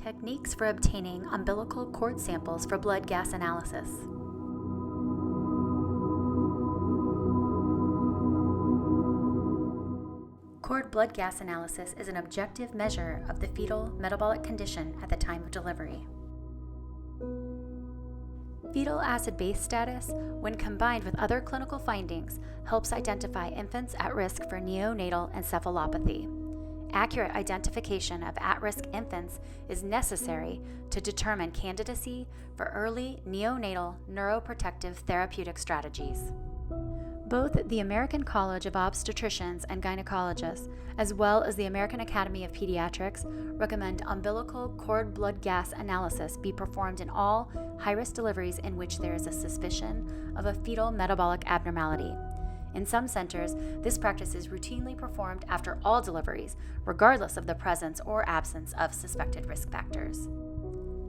Techniques for obtaining umbilical cord samples for blood gas analysis. Cord blood gas analysis is an objective measure of the fetal metabolic condition at the time of delivery. Fetal acid-base status, when combined with other clinical findings, helps identify infants at risk for neonatal encephalopathy. Accurate identification of at-risk infants is necessary to determine candidacy for early neonatal neuroprotective therapeutic strategies. Both the American College of Obstetricians and Gynecologists, as well as the American Academy of Pediatrics, recommend umbilical cord blood gas analysis be performed in all high-risk deliveries in which there is a suspicion of a fetal metabolic abnormality. In some centers, this practice is routinely performed after all deliveries, regardless of the presence or absence of suspected risk factors.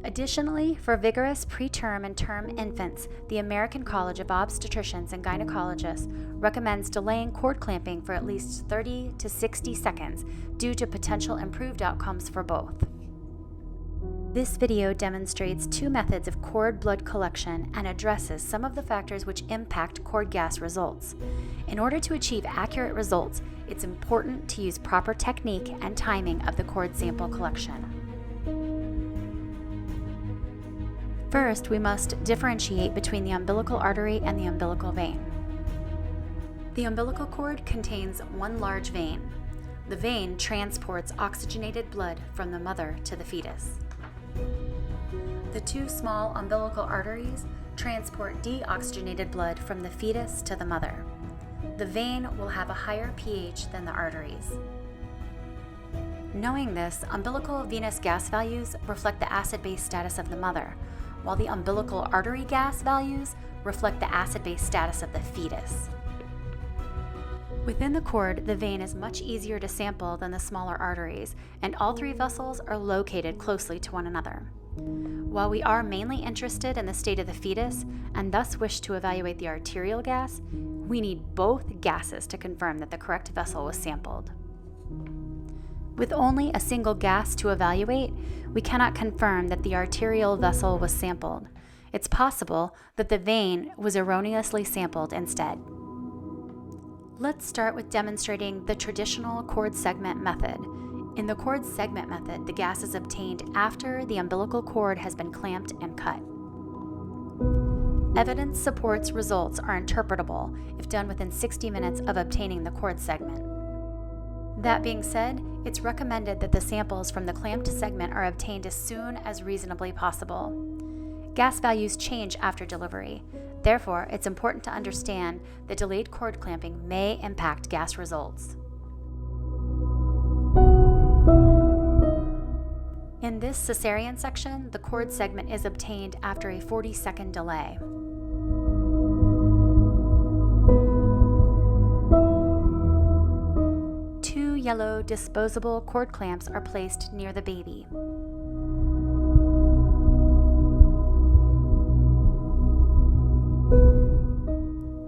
Additionally, for vigorous preterm and term infants, the American College of Obstetricians and Gynecologists recommends delaying cord clamping for at least 30 to 60 seconds due to potential improved outcomes for both. This video demonstrates two methods of cord blood collection and addresses some of the factors which impact cord gas results. In order to achieve accurate results, it's important to use proper technique and timing of the cord sample collection. First, we must differentiate between the umbilical artery and the umbilical vein. The umbilical cord contains one large vein. The vein transports oxygenated blood from the mother to the fetus. The two small umbilical arteries transport deoxygenated blood from the fetus to the mother. The vein will have a higher pH than the arteries. Knowing this, umbilical venous gas values reflect the acid-base status of the mother, while the umbilical artery gas values reflect the acid-base status of the fetus. Within the cord, the vein is much easier to sample than the smaller arteries, and all three vessels are located closely to one another. While we are mainly interested in the state of the fetus, and thus wish to evaluate the arterial gas, we need both gases to confirm that the correct vessel was sampled. With only a single gas to evaluate, we cannot confirm that the arterial vessel was sampled. It's possible that the vein was erroneously sampled instead. Let's start with demonstrating the traditional cord segment method. In the cord segment method, the gas is obtained after the umbilical cord has been clamped and cut. Evidence supports results are interpretable if done within 60 minutes of obtaining the cord segment. That being said, it's recommended that the samples from the clamped segment are obtained as soon as reasonably possible. Gas values change after delivery. Therefore, it's important to understand that delayed cord clamping may impact gas results. In this cesarean section, the cord segment is obtained after a 40-second delay. Two yellow disposable cord clamps are placed near the baby.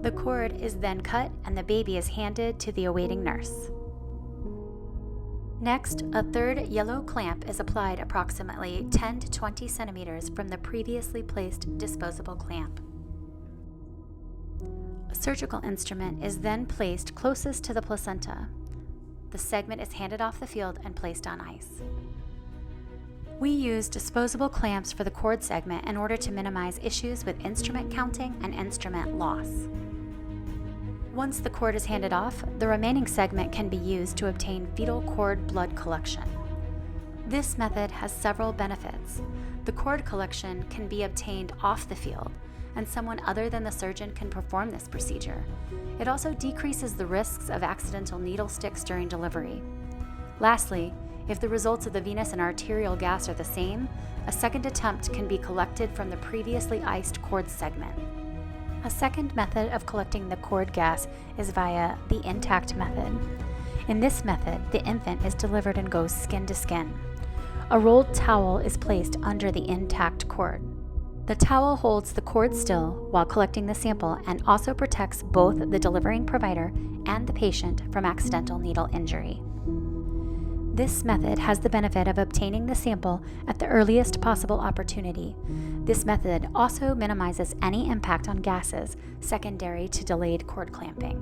The cord is then cut and the baby is handed to the awaiting nurse. Next, a third yellow clamp is applied approximately 10 to 20 centimeters from the previously placed disposable clamp. A surgical instrument is then placed closest to the placenta. The segment is handed off the field and placed on ice. We use disposable clamps for the cord segment in order to minimize issues with instrument counting and instrument loss. Once the cord is handed off, the remaining segment can be used to obtain fetal cord blood collection. This method has several benefits. The cord collection can be obtained off the field, and someone other than the surgeon can perform this procedure. It also decreases the risks of accidental needle sticks during delivery. Lastly, if the results of the venous and arterial gas are the same, a second attempt can be collected from the previously iced cord segment. A second method of collecting the cord gas is via the intact method. In this method, the infant is delivered and goes skin to skin. A rolled towel is placed under the intact cord. The towel holds the cord still while collecting the sample and also protects both the delivering provider and the patient from accidental needle injury. This method has the benefit of obtaining the sample at the earliest possible opportunity. This method also minimizes any impact on gases secondary to delayed cord clamping.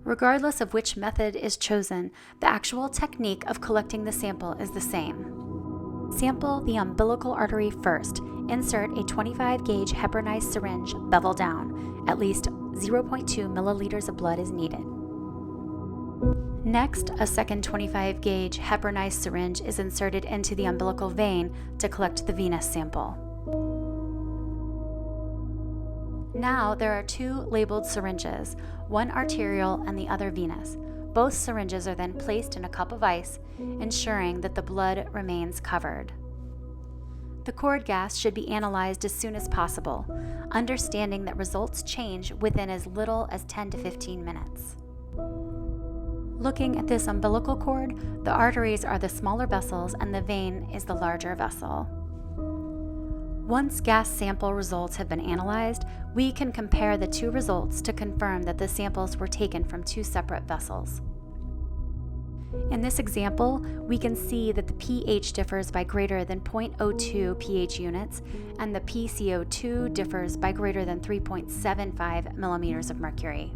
Regardless of which method is chosen, the actual technique of collecting the sample is the same. Sample the umbilical artery first. Insert a 25-gauge heparinized syringe bevel down. At least 0.2 milliliters of blood is needed. Next, a second 25-gauge heparinized syringe is inserted into the umbilical vein to collect the venous sample. Now there are two labeled syringes, one arterial and the other venous. Both syringes are then placed in a cup of ice, ensuring that the blood remains covered. The cord gas should be analyzed as soon as possible, understanding that results change within as little as 10 to 15 minutes. Looking at this umbilical cord, the arteries are the smaller vessels and the vein is the larger vessel. Once gas sample results have been analyzed, we can compare the two results to confirm that the samples were taken from two separate vessels. In this example, we can see that the pH differs by greater than 0.02 pH units and the PCO2 differs by greater than 3.75 millimeters of mercury.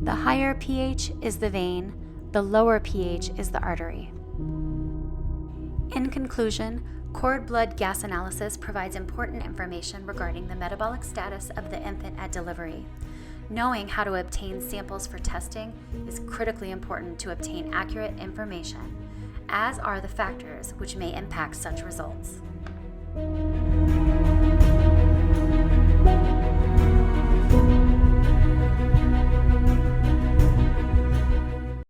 The higher pH is the vein, the lower pH is the artery. In conclusion, cord blood gas analysis provides important information regarding the metabolic status of the infant at delivery. Knowing how to obtain samples for testing is critically important to obtain accurate information, as are the factors which may impact such results.